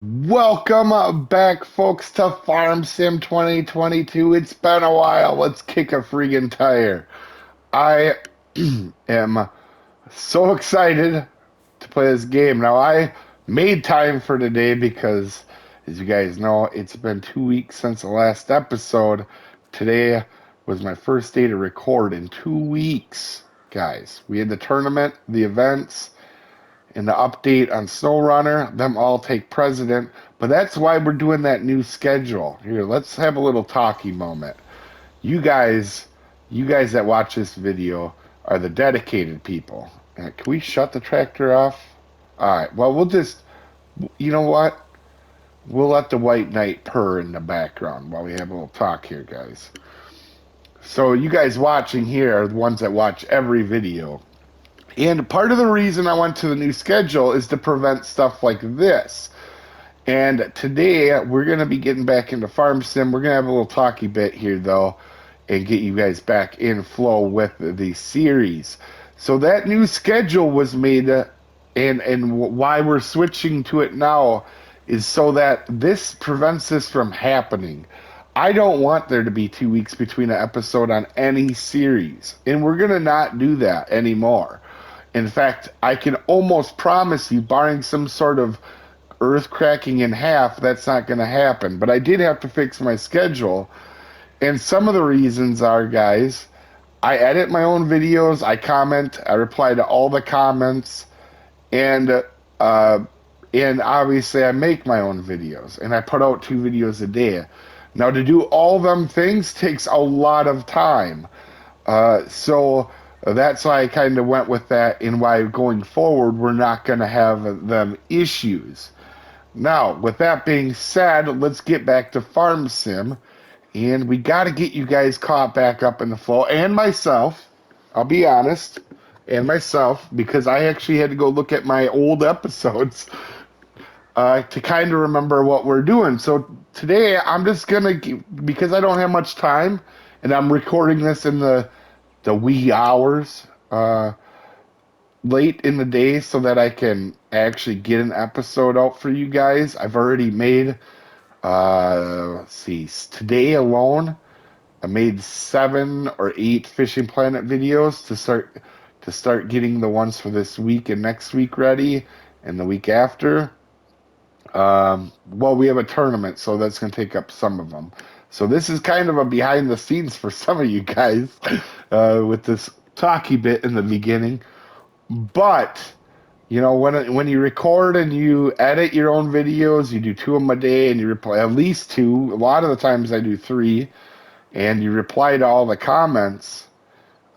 Welcome back, folks, to Farm Sim 2022. It's been a while. Let's kick a friggin' tire. I am so excited to play this game. Now, I made time for today because, as you guys know, it's been 2 weeks since the last episode. Today was my first day to record in 2 weeks, guys. We had the tournament, the events, and the update on SnowRunner, them all take precedent. But that's why we're doing that new schedule. Here, let's have a little talky moment. You guys, you guys that watch this video are the dedicated people. Can we shut the tractor off? All right. Well, we'll just, you know what? We'll let the white knight purr in the background while we have a little talk here, guys. So you guys watching here are the ones that watch every video. And part of the reason I went to the new schedule is to prevent stuff like this. And today we're going to be getting back into Farm Sim. We're going to have a little talky bit here, though, and get you guys back in flow with the series. So that new schedule was made, and why we're switching to it now is so that this prevents this from happening. I don't want there to be 2 weeks between an episode on any series, and we're going to not do that anymore. In fact, I can almost promise you, barring some sort of earth cracking in half, that's not going to happen. But I did have to fix my schedule. And some of the reasons are, guys, I edit my own videos, I comment, I reply to all the comments, and obviously I make my own videos, and I put out 2 videos a day. Now, to do all them things takes a lot of time. So that's why I kind of went with that, and why going forward we're not going to have them issues. Now, with that being said, let's get back to Farm Sim, and we got to get you guys caught back up in the flow, and myself, I'll be honest, and myself, because I actually had to go look at my old episodes to kind of remember what we're doing. So today I'm just going to, because I don't have much time, and I'm recording this in the wee hours late in the day so that I can actually get an episode out for you guys. I've already made let's see, today alone I made 7 or 8 Fishing Planet videos to start getting the ones for this week and next week ready, and the week after. Well, we have a tournament, so that's going to take up some of them. So this is kind of a behind the scenes for some of you guys with this talky bit in the beginning. But you know, when you record and you edit your own videos, you do 2 of them a day, and you reply at least 2. A lot of the times I do 3, and you reply to all the comments.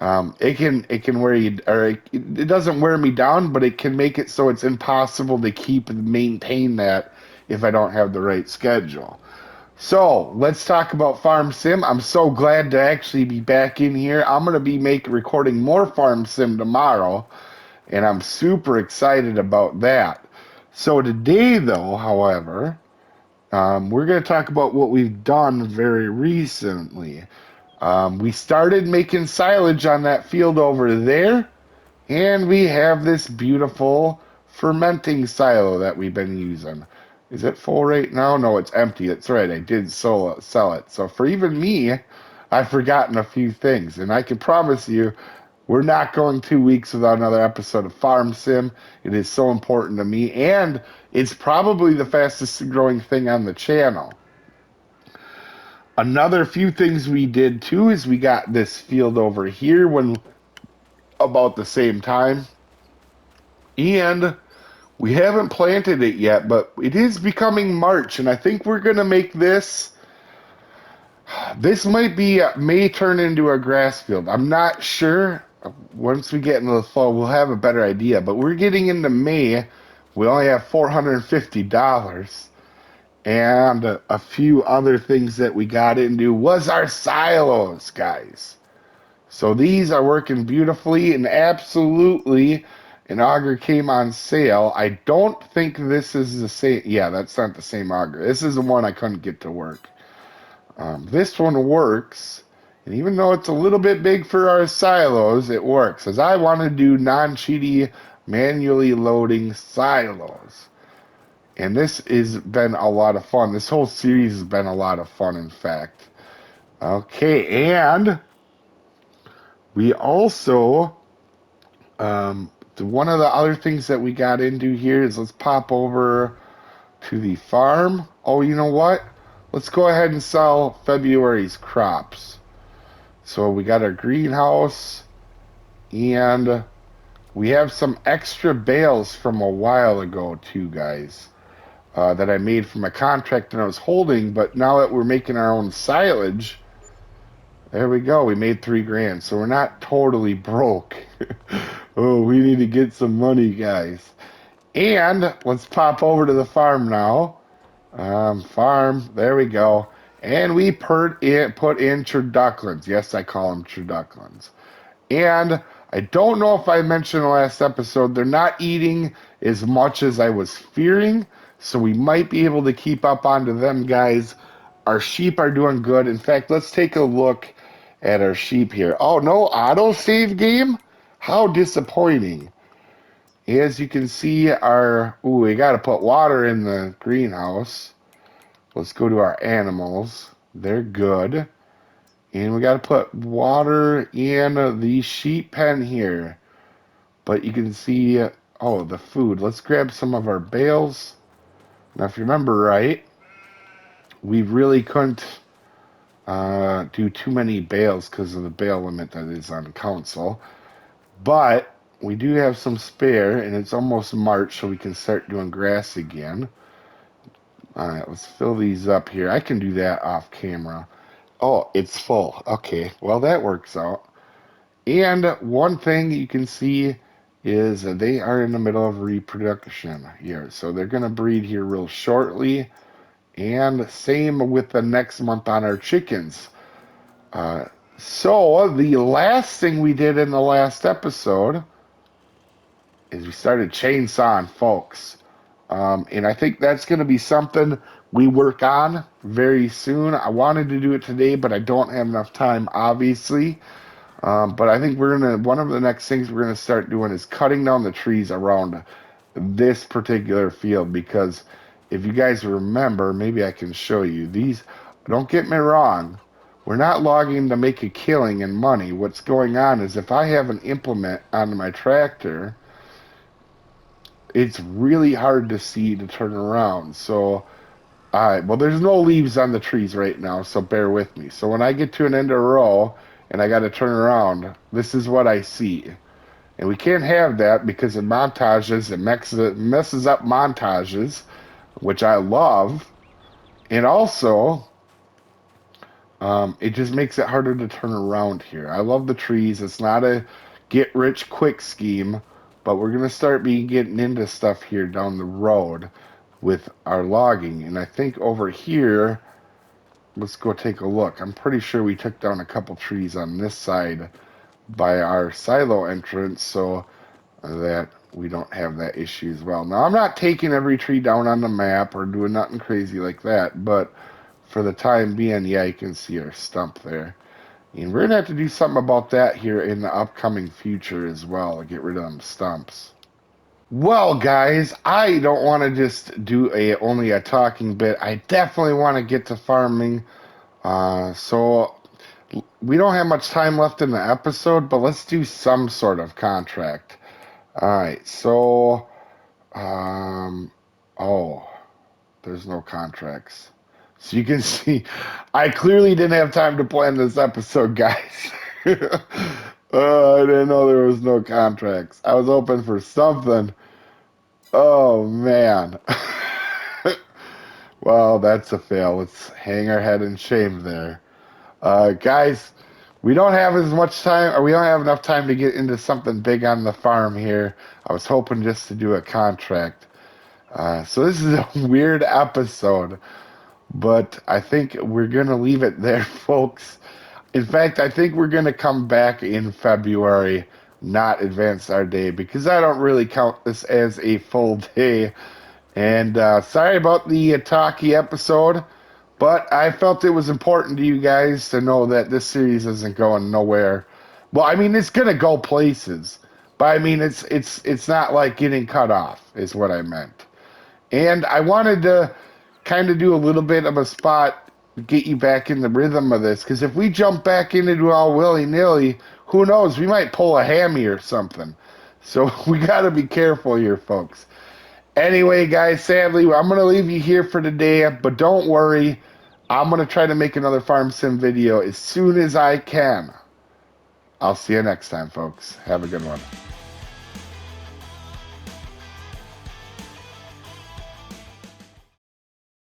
It can wear you, or it doesn't wear me down, but it can make it so it's impossible to keep and maintain that if I don't have the right schedule. So let's talk about Farm Sim. I'm so glad to actually be back in here. I'm gonna be recording more Farm Sim tomorrow, and I'm super excited about that. So today, though, however, we're gonna talk about what we've done very recently. We started making silage on that field over there, and we have this beautiful fermenting silo that we've been using. Is it full right now? No, it's empty. That's right. I did sell it. So for even me, I've forgotten a few things, and I can promise you, we're not going 2 weeks without another episode of Farm Sim. It is so important to me, and it's probably the fastest growing thing on the channel. Another few things we did too is we got this field over here when about the same time, and we haven't planted it yet, but it is becoming March, and I think we're gonna make this. This may turn into a grass field. I'm not sure. Once we get into the fall, we'll have a better idea. But we're getting into May. We only have $450. And a few other things that we got into was our silos, guys. So these are working beautifully, and absolutely an auger came on sale. I don't think this is the same. Yeah, that's not the same auger. This is the one I couldn't get to work. This one works, and even though it's a little bit big for our silos, it works, as I want to do non-cheaty manually loading silos. And this has been a lot of fun. This whole series has been a lot of fun, in fact. Okay, and we also, one of the other things that we got into here is let's pop over to the farm. Oh, you know what? Let's go ahead and sell February's crops. So we got our greenhouse, and we have some extra bales from a while ago, too, guys, that I made from a contract that I was holding. But now that we're making our own silage, there we go. We made 3 grand, so we're not totally broke. Oh, we need to get some money, guys. And let's pop over to the farm now. Farm, there we go. And we put in turducklins. Yes, I call them turducklins. And I don't know if I mentioned in the last episode, they're not eating as much as I was fearing, so we might be able to keep up onto them, guys. Our sheep are doing good. In fact, let's take a look at our sheep here. Oh, no auto save game? How disappointing. As you can see, we got to put water in the greenhouse. Let's go to our animals. They're good. And we got to put water in the sheep pen here. But you can see, oh, the food. Let's grab some of our bales. Now, if you remember right, we really couldn't do too many bales because of the bale limit that is on council. But we do have some spare, and it's almost March, so we can start doing grass again. All right, let's fill these up here. I can do that off camera. Oh, it's full. Okay, well, that works out. And one thing you can see is that they are in the middle of reproduction here. So they're going to breed here real shortly. And same with the next month on our chickens. Uh, so the last thing we did in the last episode is we started chainsawing folks. And I think that's going to be something we work on very soon. I wanted to do it today, but I don't have enough time, obviously. But I think one of the next things we're gonna start doing is cutting down the trees around this particular field because if you guys remember, maybe I can show you these. Don't get me wrong, we're not logging to make a killing and money. What's going on is if I have an implement on my tractor, it's really hard to see to turn around. So, all right, well, there's no leaves on the trees right now, so bear with me. So when I get to an end of row and I got to turn around, this is what I see. And we can't have that because in montages, it messes up montages, which I love. And also, it just makes it harder to turn around here. I love the trees. It's not a get rich quick scheme, but we're going to start getting into stuff here down the road with our logging. And I think over here, let's go take a look. I'm pretty sure we took down a couple trees on this side by our silo entrance so that we don't have that issue as well. Now, I'm not taking every tree down on the map or doing nothing crazy like that, but for the time being, yeah, you can see our stump there. And we're going to have to do something about that here in the upcoming future as well to get rid of them stumps. Well, guys, I don't want to just do only a talking bit. I definitely want to get to farming. So we don't have much time left in the episode, but let's do some sort of contract. All right, so oh, there's no contracts. So you can see, I clearly didn't have time to plan this episode, guys. I didn't know there was no contracts. I was hoping for something. Oh man. Well, that's a fail. Let's hang our head in shame there. Guys, we don't have as much time, or we don't have enough time to get into something big on the farm here. I was hoping just to do a contract. So this is a weird episode, but I think we're going to leave it there, folks. In fact, I think we're going to come back in February, not advance our day, because I don't really count this as a full day. And sorry about the talkie episode. But I felt it was important to you guys to know that this series isn't going nowhere. Well, I mean, it's gonna go places, but I mean, it's not like getting cut off, is what I meant. And I wanted to kind of do a little bit of a spot, get you back in the rhythm of this. Because if we jump back into it all willy-nilly, who knows? We might pull a hammy or something. So we got to be careful here, folks. Anyway, guys, sadly, I'm going to leave you here for today. But don't worry. I'm going to try to make another Farm Sim video as soon as I can. I'll see you next time, folks. Have a good one.